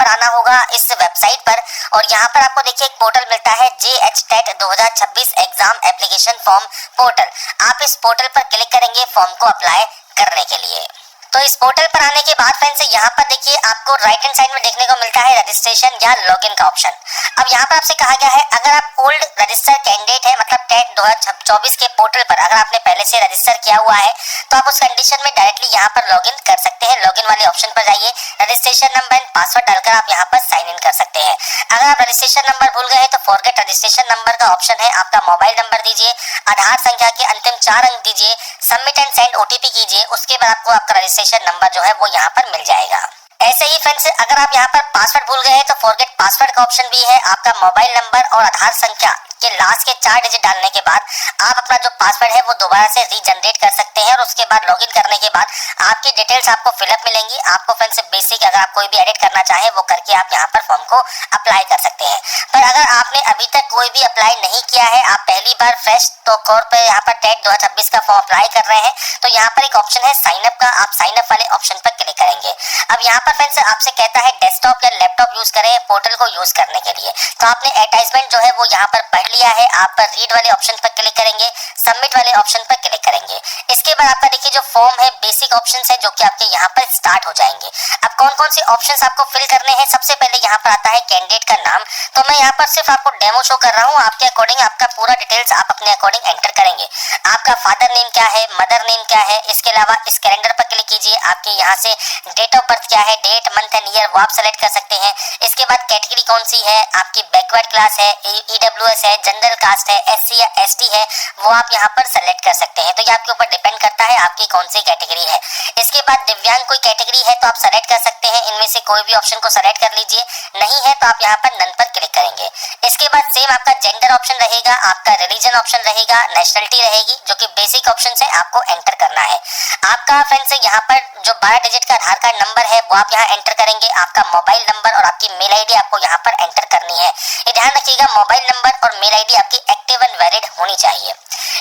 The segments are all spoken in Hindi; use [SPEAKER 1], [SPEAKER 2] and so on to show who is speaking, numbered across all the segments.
[SPEAKER 1] आना होगा इस वेबसाइट पर और यहाँ पर आपको देखिए एक पोर्टल मिलता है JHTET 2026 exam application form portal. आप इस पोर्टल पर क्लिक करेंगे फॉर्म को अप्लाई करने के लिए। तो इस पोर्टल पर आने के बाद फ्रेंड्स यहाँ पर देखिए आपको राइट हैंड साइड में देखने को मिलता है रजिस्ट्रेशन या लॉगिन का ऑप्शन। अब यहाँ पर आपसे कहा गया है अगर आप ओल्ड रजिस्टर कैंडिडेट है मतलब टेट 2024 के पोर्टल पर अगर आपने पहले से रजिस्टर किया हुआ है तो आप उस कंडीशन में डायरेक्टली यहाँ पर लॉगिन कर सकते हैं। लॉगिन वाले ऑप्शन पर जाइए, रजिस्ट्रेशन नंबर एंड पासवर्ड डालकर आप यहाँ पर साइन इन कर सकते हैं। अगर आप रजिस्ट्रेशन नंबर भूल गए तो फॉरगेट रजिस्ट्रेशन नंबर का ऑप्शन है, आपका मोबाइल नंबर दीजिए, आधार संख्या के अंतिम 4 अंक दीजिए, सबमिट एंड सेंड OTP कीजिए, उसके बाद आपको आपका रजिस्ट्रेशन नंबर जो है वो यहाँ पर मिल जाएगा। ऐसे ही फ्रेंड्स अगर आप यहाँ पर पासवर्ड भूल गए तो फॉरगेट पासवर्ड का ऑप्शन भी है, आपका मोबाइल नंबर और आधार संख्या के लास्ट के 4 डिजिट डालने के बाद आप अपना जो पासवर्ड है वो दोबारा से रीजनरेट कर सकते हैं और उसके बाद लॉगिन करने के बाद आपकी डिटेल्स आपको फिलअप मिलेंगी। आपको फ्रेंड्स बेसिक अगर आप कोई भी एडिट करना चाहे वो करके आप यहाँ पर फॉर्म को अप्लाई कर सकते हैं। पर अगर आपने अभी तक कोई भी अप्लाई नहीं किया है, आप पहली बार फ्रेश तो कोर पे यहाँ पर टेट 2026 का फॉर्म अप्लाई कर रहे हैं तो यहाँ पर एक ऑप्शन है साइन अप का, आप साइन अप वाले ऑप्शन पर क्लिक करेंगे। अब यहाँ पर फ्रेंड्स आपसे कहता है डेस्कटॉप या लैपटॉप यूज करें पोर्टल को यूज करने के लिए। तो आपने एडवर्टाइजमेंट जो है वो यहाँ पर पढ़ लिया है, आप पर रीड वाले ऑप्शन पर क्लिक करेंगे, सबमिट वाले ऑप्शन पर क्लिक करेंगे। इसके बाद आपका देखिए जो फॉर्म है बेसिक ऑप्शंस है जो कि आपके यहाँ पर स्टार्ट हो जाएंगे। अब कौन कौन से ऑप्शंस आपको फिल करने हैं, सबसे पहले यहाँ पर आता है कैंडिडेट का नाम। तो मैं यहाँ पर सिर्फ आपको डेमो शो कर रहा हूँ, आपके अकॉर्डिंग आपका पूरा डिटेल्स आप अपने अकॉर्डिंग एंटर करेंगे। आपका फादर नेम क्या है, मदर नेम क्या है, इसके अलावा इस कैलेंडर पर क्लिक कीजिए, आपके यहाँ से डेट ऑफ बर्थ क्या है, डेट मंथ एंड ईयर वो आप सेलेक्ट कर सकते हैं। इसके बाद कैटेगरी कौन सी है, आपकी बैकवर्ड क्लास है, EWS है, जनरल कास्ट है, SC या ST है, वो आप यहाँ पर सेलेक्ट कर सकते हैं। तो ये आपके ऊपर डिपेंड करता है आपकी कौन सी कैटेगरी है। इसके बाद दिव्यांग कोई कैटेगरी है तो आप सेलेक्ट कर सकते हैं, इनमें से कोई भी ऑप्शन को सेलेक्ट कर लीजिए, नहीं है तो आप यहाँ पर नन पर क्लिक करेंगे। इसके बाद सेम आपका जेंडर ऑप्शन रहेगा, आपका रिलीजन ऑप्शन रहेगा, नेशनलिटी रहेगी, जो कि बेसिक ऑप्शन है आपको एंटर करना है। आपका फ्रेंड्स यहाँ पर जो 12 डिजिट का आधार कार्ड नंबर है वो आप यहाँ एंटर करेंगे, आपका मोबाइल नंबर और आपकी मेल ID आपको यहाँ पर एंटर करनी है। ये ध्यान रखिएगा मोबाइल नंबर और मेल ID आपकी एक्टिव एंड वैलिड होनी चाहिए।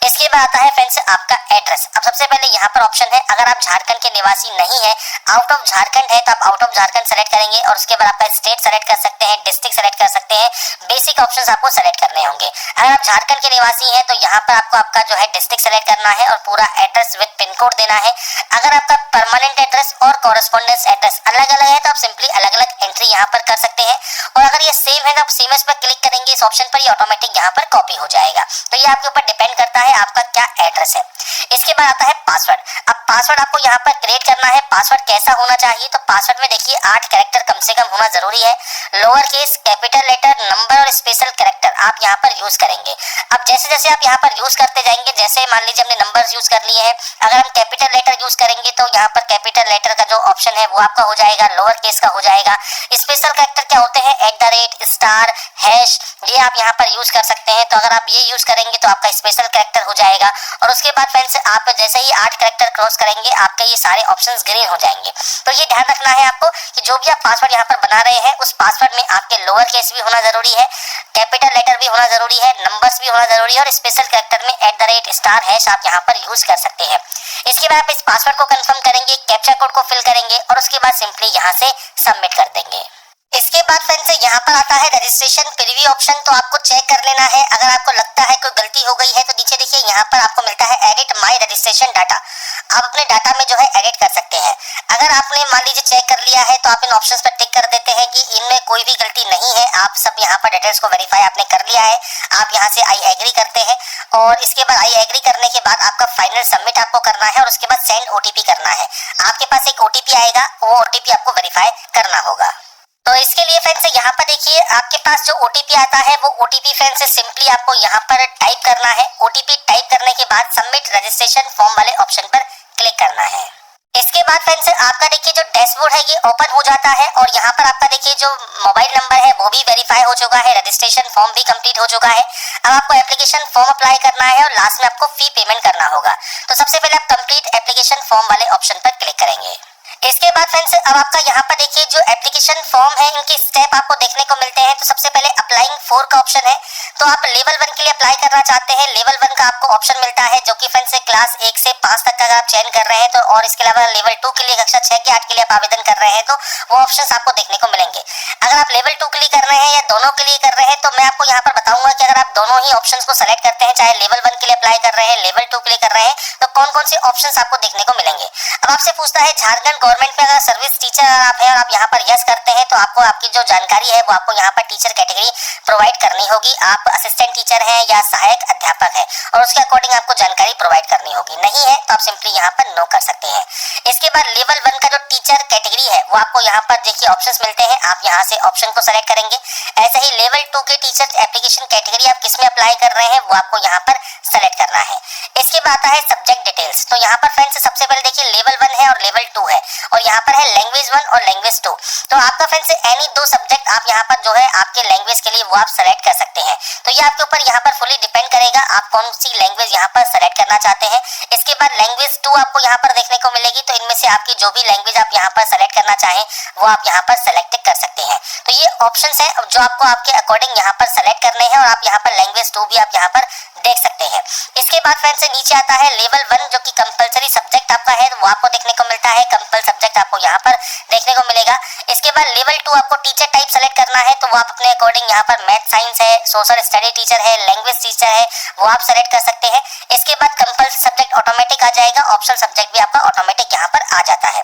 [SPEAKER 1] इसके बाद आता है फ्रेंड्स आपका एड्रेस। अब सबसे पहले यहाँ पर ऑप्शन है अगर आप झारखंड के निवासी नहीं है, आउट ऑफ झारखंड है तो आप आउट ऑफ झारखंड सेलेक्ट करेंगे और उसके बाद आपका स्टेट सेलेक्ट कर सकते हैं, डिस्ट्रिक्ट सेलेक्ट कर सकते हैं, बेसिक ऑप्शंस आपको सेलेक्ट करने होंगे। अगर आप झारखंड के निवासी हैं तो यहाँ पर आपको आपका जो है डिस्ट्रिक्ट सेलेक्ट करना है और पूरा एड्रेस विद पिन कोड देना है। अगर आपका परमानेंट एड्रेस और कॉरेस्पॉन्डेंस एड्रेस अलग अलग है तो आप सिंपली अलग अलग एंट्री यहाँ पर कर सकते हैं और अगर ये सेम है तो आप सेम पर क्लिक करेंगे इस ऑप्शन पर, ये ऑटोमेटिक यहाँ पर कॉपी हो जाएगा। तो ये आपके ऊपर डिपेंड करता है आपका क्या एड्रेस है। इसके बाद आता है पासवर्ड। अब पासवर्ड आपको यहाँ पर क्रिएट करना है। पासवर्ड कैसा होना चाहिए, तो पासवर्ड में देखिए 8 कैरेक्टर कम से कम होना जरूरी है। Lower case, capital letter, number और स्पेशल कैरेक्टर आप यहाँ पर यूज करेंगे। अब जैसे जैसे आप यहाँ पर यूज करते जाएंगे, जैसे मान लीजिए हमने नंबर्स यूज कर लिए हैं, अगर हम कैपिटल लेटर यूज करेंगे तो यहाँ पर कैपिटल लेटर का जो ऑप्शन है वो आपका हो जाएगा, लोअर केस का हो जाएगा। स्पेशल कैरेक्टर क्या होते हैं, @ स्टार, हैश, ये आप यहाँ पर यूज कर सकते हैं। तो अगर आप ये यूज करेंगे तो आपका स्पेशल कैरेक्टर हो जाएगा और उसके बाद फ्रेंड्स आप जैसे ही 8 कैरेक्टर क्रॉस करेंगे आपके ये सारे ऑप्शंस ग्रीन हो जाएंगे। तो ये ध्यान रखना है आपको कि जो भी आप पासवर्ड यहाँ पर बना रहे हैं उस पासवर्ड में आपके लोअर केस भी होना जरूरी है, कैपिटल लेटर भी होना जरूरी है, नंबर्स भी होना जरूरी है और स्पेशल कैरेक्टर में @ स्टार, हैश आप यहाँ पर यूज कर सकते हैं। इसके बाद आप इस पासवर्ड को कंफर्म करेंगे, कैप्चा कोड को फिल करेंगे और उसके बाद सिंपली यहाँ से सबमिट कर देंगे। इसके बाद फ्रेंड्स यहाँ पर आता है रजिस्ट्रेशन प्रीव्यू ऑप्शन। तो आपको चेक कर लेना है, अगर आपको लगता है कोई गलती हो गई है तो नीचे देखिए यहाँ पर आपको मिलता है एडिट माय रजिस्ट्रेशन डाटा। आप अपने डाटा में जो है एडिट कर सकते हैं। अगर आपने मान लीजिए चेक कर लिया है तो आप इन ऑप्शंस पर टिक कर देते हैं कि इनमें कोई भी गलती नहीं है, आप सब यहाँ पर डिटेल्स को वेरीफाई आपने कर लिया है। आप यहाँ से आई एग्री करते हैं और इसके बाद आई एग्री करने के बाद आपका फाइनल सबमिट आपको करना है और उसके बाद सेंड OTP करना है। आपके पास एक OTP आएगा, वो OTP आपको वेरीफाई करना होगा। तो इसके लिए फ्रेंड्स यहाँ पर देखिए आपके पास जो OTP आता है वो OTP फ्रेंड्स सिंपली आपको यहाँ पर टाइप करना है। OTP टाइप करने के बाद सबमिट रजिस्ट्रेशन फॉर्म वाले ऑप्शन पर क्लिक करना है। इसके बाद फ्रेंड्स आपका देखिए जो डैशबोर्ड है ये ओपन हो जाता है और यहाँ पर आपका देखिए जो मोबाइल नंबर है वो भी वेरीफाई हो चुका है, रजिस्ट्रेशन फॉर्म भी कंप्लीट हो चुका है। अब आपको एप्लीकेशन फॉर्म अप्लाई करना है और लास्ट में आपको फी पेमेंट करना होगा। तो सबसे पहले आप कंप्लीट एप्लीकेशन फॉर्म वाले ऑप्शन पर क्लिक करेंगे। इसके बाद फ्रेंड्स अब आपका यहाँ पर देखिए जो एप्लीकेशन फॉर्म है इनके स्टेप आपको देखने को मिलते हैं। तो सबसे पहले अप्लाइंग फॉर का ऑप्शन है, तो आप लेवल 1 के लिए अप्लाई करना चाहते हैं। लेवल 1 का आपको ऑप्शन मिलता है जो कि फ्रेंड्स क्लास 1 से 5 तक का अगर आप चयन कर रहे हैं तो, और इसके अलावा लेवल 2 के लिए कक्षा 6 के 8 के लिए आप आवेदन कर रहे हैं तो वो ऑप्शंस आपको देखने को मिलेंगे। अगर आप लेवल 2 के लिए कर रहे हैं या दोनों के लिए कर रहे हैं तो मैं आपको यहाँ पर बताऊंगा कि अगर आप दोनों ही ऑप्शंस को सेलेक्ट करते हैं, चाहे लेवल 1 के लिए अप्लाई कर रहे हैं, लेवल 2 के लिए कर रहे हैं, तो कौन कौन से ऑप्शंस आपको देखने को मिलेंगे। अब आपसे पूछता है झारखंड गवर्नमेंट में अगर सर्विस टीचर आप है और आप यहाँ पर यस करते हैं तो आपको आपकी जो जानकारी है वो आपको यहाँ पर टीचर कैटेगरी प्रोवाइड करनी होगी। आप असिस्टेंट टीचर हैं या सहायक अध्यापक है और उसके अकॉर्डिंग आपको जानकारी प्रोवाइड करनी होगी। नहीं है तो आप सिंपली यहाँ पर नो कर सकते हैं। इसके बाद लेवल 1 का जो टीचर कैटेगरी है वो आपको यहाँ पर देखिए ऑप्शंस मिलते हैं, आप यहाँ से ऑप्शन को सेलेक्ट करेंगे। ऐसे ही लेवल 2 के टीचर एप्लीकेशन कैटेगरी आप किसमें अप्लाई कर रहे हैं वो आपको यहाँ पर सेलेक्ट करना है। इसके बाद आता है सब्जेक्ट डिटेल्स। तो यहाँ पर फ्रेंड्स सबसे पहले देखिए लेवल 1 है और लेवल 2 है और यहाँ पर है लैंग्वेज 1 और लैंग्वेज 2। तो आपका फ्रेंड्स एनी दो सब्जेक्ट आप यहाँ पर जो है आपके लैंग्वेज के लिए वो आप सेलेक्ट कर सकते हैं। तो ये आपके ऊपर यहाँ पर फुली डिपेंड करेगा आप कौन सी लैंग्वेज यहाँ पर सेलेक्ट करना चाहते हैं। इसके बाद लैंग्वेज 2 आपको यहाँ पर देखने को मिलेगी। तो इनमें से आपकी जो भी लैंग्वेज आप यहाँ पर सेलेक्ट करना चाहें वो आप यहाँ पर सेलेक्ट कर सकते हैं। तो ये ऑप्शंस है जो आपको आपके अकॉर्डिंग यहाँ पर सेलेक्ट करने हैं और आप यहाँ पर लैंग्वेज 2 भी आप यहाँ पर देख सकते हैं। इसके बाद फ्रेंड्स नीचे आता है लेवल 1 जो कि कंपलसरी सब्जेक्ट आपका है वो आपको देखने को मिलता है, कंपल सब्जेक्ट आपको यहाँ पर देखने को मिलेगा। इसके बाद लेवल 2 आपको टीचर टाइप सेलेक्ट करना है तो वो आप अपने अकॉर्डिंग यहाँ पर मैथ साइंस है, सोशल स्टडी टीचर है, लैंग्वेज टीचर है वो आप सेलेक्ट कर सकते हैं। इसके बाद कंपल्सरी सब्जेक्ट ऑटोमेटिक आ जाएगा, ऑप्शनल सब्जेक्ट भी आपका ऑटोमेटिक यहाँ पर आ जाता है।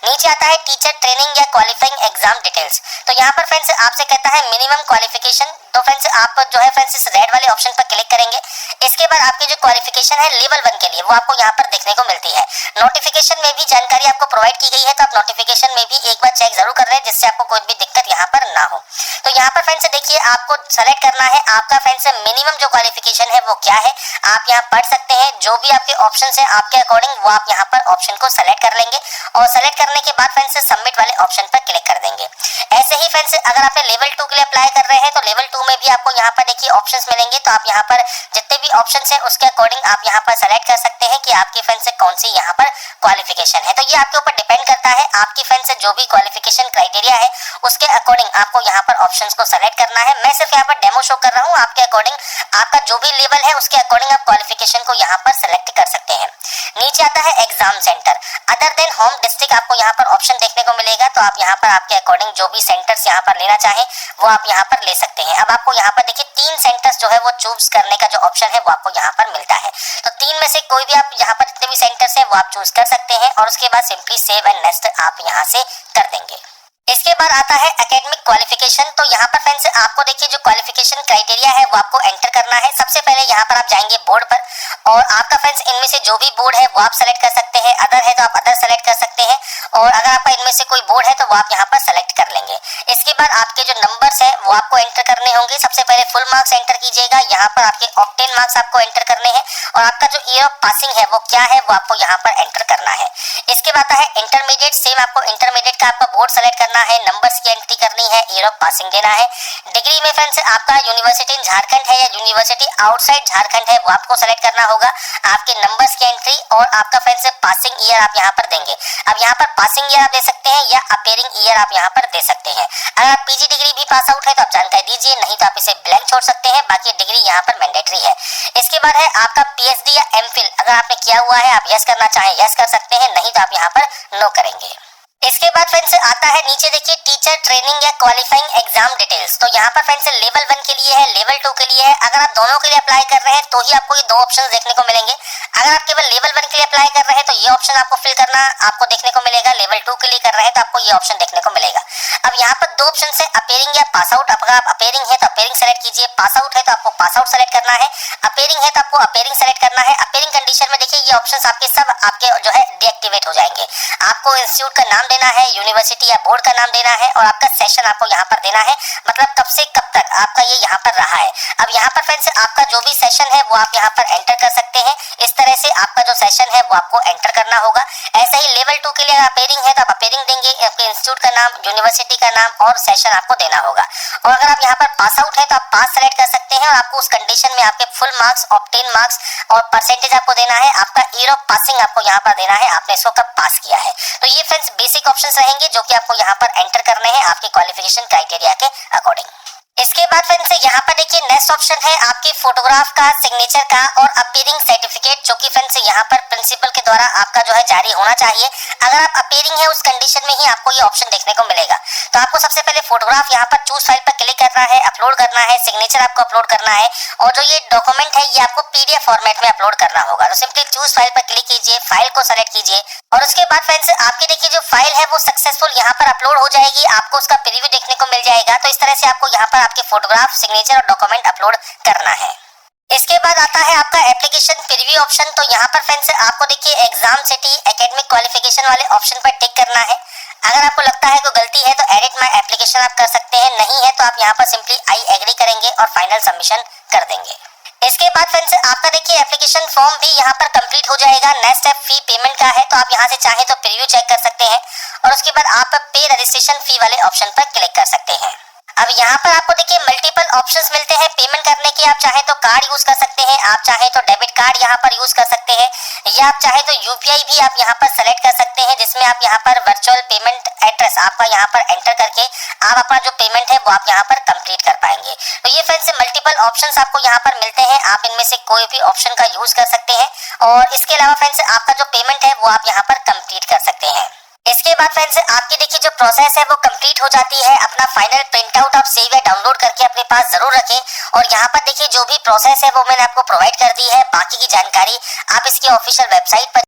[SPEAKER 1] नीचे आता है टीचर ट्रेनिंग या क्वालिफाइंग एग्जाम डिटेल्स। तो यहाँ पर फ्रेंड्स आपसे कहता है मिनिमम क्वालिफिकेशन। तो फ्रेंड्स आप जो है फ्रेंड्स इस रेड वाले ऑप्शन पर क्लिक करेंगे। इसके बाद आपकी जो क्वालिफिकेशन है लेवल 1 के लिए वो आपको यहाँ पर देखने को मिलती है। नोटिफिकेशन में भी जानकारी आपको प्रोवाइड की गई है तो आप नोटिफिकेशन में भी एक बार चेक जरूर कर रहे हैं जिससे आपको कोई भी दिक्कत यहाँ पर ना हो। तो यहाँ पर फ्रेंड्स देखिए आपको सेलेक्ट करना है आपका फ्रेंड्स मिनिमम जो क्वालिफिकेशन है वो क्या है। आप यहाँ पढ़ सकते हैं जो भी आपके ऑप्शन है आपके अकॉर्डिंग वो आप यहाँ पर ऑप्शन को सेलेक्ट कर लेंगे और सेलेक्ट करने के बाद फ्रेंड्स सबमिट वाले ऑप्शन पर क्लिक कर देंगे। ऐसे ही फ्रेंड्स अगर आपने लेवल 2 के लिए अप्लाई कर रहे हैं तो लेवल 2 में भी आपको यहाँ पर देखिए ऑप्शंस मिलेंगे। तो आप यहाँ पर जितने भी ऑप्शंस हैं उसके अकॉर्डिंग आप यहाँ पर सेलेक्ट कर सकते हैं कि आपकी फ्रेंड्स कौन सी यहाँ पर क्वालिफिकेशन है। तो ये आपके ऊपर डिपेंड करता है आपकी फ्रेंड्स जो भी क्वालिफिकेशन क्राइटेरिया है उसके अकॉर्डिंग आपको यहाँ पर ऑप्शंस को सेलेक्ट करना है। मैं सिर्फ यहाँ पर डेमो शो कर रहा हूँ, आपके अकॉर्डिंग आपका जो भी लेवल है उसके अकॉर्डिंग आप क्वालिफिकेशन को यहाँ पर सेलेक्ट कर सकते हैं। नीचे आता है exam centre other than home district, आपको यहाँ पर ऑप्शन देखने को मिलेगा। तो आप यहाँ पर आपके अकॉर्डिंग जो भी सेंटर्स यहाँ पर लेना चाहें वो आप यहाँ पर ले सकते हैं। अब आपको यहाँ पर देखिए 3 सेंटर्स जो है वो चूज करने का जो ऑप्शन है वो आपको यहाँ पर मिलता है। तो 3 में से कोई भी आप यहाँ पर जितने भी सेंटर्स है वो आप चूज कर सकते हैं और उसके बाद सिंपली सेव एंड नेक्स्ट आप यहाँ से कर देंगे। इसके बाद आता है एकेडमिक क्वालिफिकेशन। तो यहाँ पर फ्रेंड्स आपको देखिए जो क्वालिफिकेशन क्राइटेरिया है वो आपको एंटर करना है। सबसे पहले यहाँ पर आप जाएंगे बोर्ड पर और आपका फ्रेंड्स इनमें से जो भी बोर्ड है वो आप सेलेक्ट कर सकते हैं। अदर है तो आप अदर सेलेक्ट कर सकते हैं और अगर आपका इनमें से कोई बोर्ड है तो वो आप यहाँ पर सेलेक्ट कर लेंगे। इसके बाद आपके जो नंबर्स है वो आपको एंटर करने होंगे। सबसे पहले फुल मार्क्स एंटर कीजिएगा, यहाँ पर आपके ऑब्टेन मार्क्स आपको एंटर करने हैं और आपका जो ईयर ऑफ पासिंग है वो क्या है वो आपको यहाँ पर एंटर करना है। इसके बाद आता है इंटरमीडिएट, सेम आपको इंटरमीडिएट का आपका बोर्ड सेलेक्ट करना है, नंबर्स की एंट्री करनी है, ईयर ऑफ पासिंग देना है। डिग्री में फ्रेंड्स आपका यूनिवर्सिटी इन झारखंड है या यूनिवर्सिटी आउटसाइड झारखंड है वो आपको सेलेक्ट करना होगा। आपके नंबर्स की एंट्री और आपका फ्रेंड्स पासिंग ईयर आप यहाँ पर देंगे। अब यहाँ पर पासिंग ईयर आप दे सकते हैं या अपीयरिंग ईयर आप यहाँ पर दे सकते हैं। अगर आप पीजी डिग्री भी पास आउट है तो आप जानकारी दीजिए, नहीं तो आप इसे ब्लैंक छोड़ सकते हैं, बाकी डिग्री यहाँ पर मैंडेटरी है। इसके बाद है आपका पीएचडी या एमफिल, अगर आपने किया हुआ है आप यस करना चाहें यस कर सकते हैं, नहीं तो आप यहाँ पर नो करेंगे। इसके बाद फ्रेंड्स आता है नीचे देखिए टीचर ट्रेनिंग या क्वालिफाइंग एग्जाम डिटेल्स। तो यहाँ पर फ्रेंड्स लेवल 1 के लिए है, लेवल 2 के लिए है। अगर आप दोनों के लिए अप्लाई कर रहे हैं तो ही आपको ये दो ऑप्शन देखने को मिलेंगे। अगर आप केवल लेवल 1 के लिए अप्लाई कर रहे हैं तो ये ऑप्शन आपको फिल करना आपको देखने को मिलेगा। लेवल 2 के लिए कर रहे हैं तो आपको ये ऑप्शन देखने को मिलेगा। अब यहाँ पर दो ऑप्शन है अपीयरिंग या पास आउट। अगर आप अपीयरिंग है तो अपीयरिंग सेलेक्ट कीजिए, पास आउट है तो आपको पास आउट सेलेक्ट करना है, अपीयरिंग है तो आपको अपीयरिंग सेलेक्ट करना है। अपीयरिंग कंडीशन में देखिए ये ऑप्शन आपके सब आपके जो है डीएक्टिवेट हो जाएंगे। आपको इंस्टीट्यूट का नाम देना है, यूनिवर्सिटी या बोर्ड का नाम देना है और आपका सेशन आपको यहाँ पर देना है, मतलब कब से कब तक आपका ये यहाँ पर रहा है। अब यहाँ पर फ्रेंड्स आपका जो भी सेशन है वो आप यहाँ पर एंटर कर सकते हैं। इस तरह से आपका जो सेशन है वो आपको एंटर करना होगा। ऐसे ही लेवल 2 के लिए अपीयरिंग है तो आप अपीयरिंग देंगे, आपके इंस्टीट्यूट का नाम, यूनिवर्सिटी का नाम और सेशन आपको देना होगा। और अगर आप यहाँ पर पास आउट है तो आप पास सेलेक्ट कर सकते हैं और आपको उस कंडीशन में आपके फुल मार्क्स, ऑब्टेन मार्क्स और परसेंटेज आपको देना है। आपका ईयर ऑफ पासिंग आपको यहाँ पर देना है, आपने इसको कब पास किया है। तो ये फ्रेंड्स बेसिक ऑप्शंस रहेंगे जो कि आपको यहाँ पर एंटर करने हैं आपके क्वालिफिकेशन क्राइटेरिया के अकॉर्डिंग। इसके बाद फ्रेंड्स यहाँ पर देखिए नेक्स्ट ऑप्शन है आपके फोटोग्राफ का, सिग्नेचर का और अपीयरिंग सर्टिफिकेट, जो कि फ्रेंड्स यहाँ पर प्रिंसिपल के द्वारा आपका जो है जारी होना चाहिए। अगर आप अपीयरिंग है उस कंडीशन में ही आपको ये ऑप्शन देखने को मिलेगा। तो आपको सबसे पहले फोटोग्राफ यहाँ पर चूज फाइल पर क्लिक करना है, अपलोड करना है, सिग्नेचर आपको अपलोड करना है और जो ये डॉक्यूमेंट है ये आपको पीडीएफ फॉर्मेट में अपलोड करना होगा। तो सिंपली चूज फाइल पर क्लिक कीजिए, फाइल को सेलेक्ट कीजिए और उसके बाद फ्रेंड्स आपकी देखिए जो फाइल है वो सक्सेसफुल यहाँ पर अपलोड हो जाएगी, आपको उसका प्रीव्यू देखने को मिल जाएगा। तो इस तरह से आपको यहाँ पर आपके फोटोग्राफ, सिग्नेचर और डॉक्यूमेंट अपलोड करना है। इसके बाद आता है आपका एप्लीकेशन प्रीव्यू ऑप्शन। तो यहाँ पर फ्रेंड्स आपको देखिए एग्जाम सिटी एकेडमिक क्वालिफिकेशन वाले ऑप्शन पर टिक करना है। अगर आपको लगता है कोई गलती है तो एडिट माय एप्लीकेशन आप कर सकते हैं, नहीं है तो आप यहाँ पर सिंपली आई एग्री करेंगे और फाइनल सबमिशन कर देंगे। इसके बाद फ्रेंड्स आपका देखिए एप्लीकेशन फॉर्म भी यहाँ पर कंप्लीट हो जाएगा। नेक्स्ट स्टेप फी पेमेंट का है, तो आप यहाँ से चाहें तो प्रीव्यू चेक कर सकते हैं और उसके बाद आप पे रजिस्ट्रेशन फी वाले ऑप्शन पर क्लिक कर सकते हैं। अब यहाँ पर आपको देखिए मल्टीपल ऑप्शंस मिलते हैं पेमेंट करने के। आप चाहें तो कार्ड यूज कर सकते हैं, आप चाहें तो डेबिट कार्ड यहाँ पर यूज कर सकते हैं या आप चाहें तो यूपीआई भी आप यहाँ पर सेलेक्ट कर सकते हैं, जिसमें आप यहाँ पर वर्चुअल पेमेंट एड्रेस आपका यहाँ पर एंटर करके आप अपना जो पेमेंट है वो आप यहाँ पर कंप्लीट कर पाएंगे। तो ये फ्रेंड्स मल्टीपल ऑप्शंस आपको यहाँ पर मिलते हैं, आप इनमें से कोई भी ऑप्शन का यूज कर सकते हैं और इसके अलावा फ्रेंड्स आपका जो पेमेंट है वो आप यहाँ पर कंप्लीट कर सकते हैं। इसके बाद फ्रेंड्स आपकी देखिए जो प्रोसेस है वो कंप्लीट हो जाती है। अपना फाइनल प्रिंट आउट आप सेव या डाउनलोड करके अपने पास जरूर रखें और यहाँ पर देखिए जो भी प्रोसेस है वो मैंने आपको प्रोवाइड कर दी है। बाकी की जानकारी आप इसकी ऑफिशियल वेबसाइट पर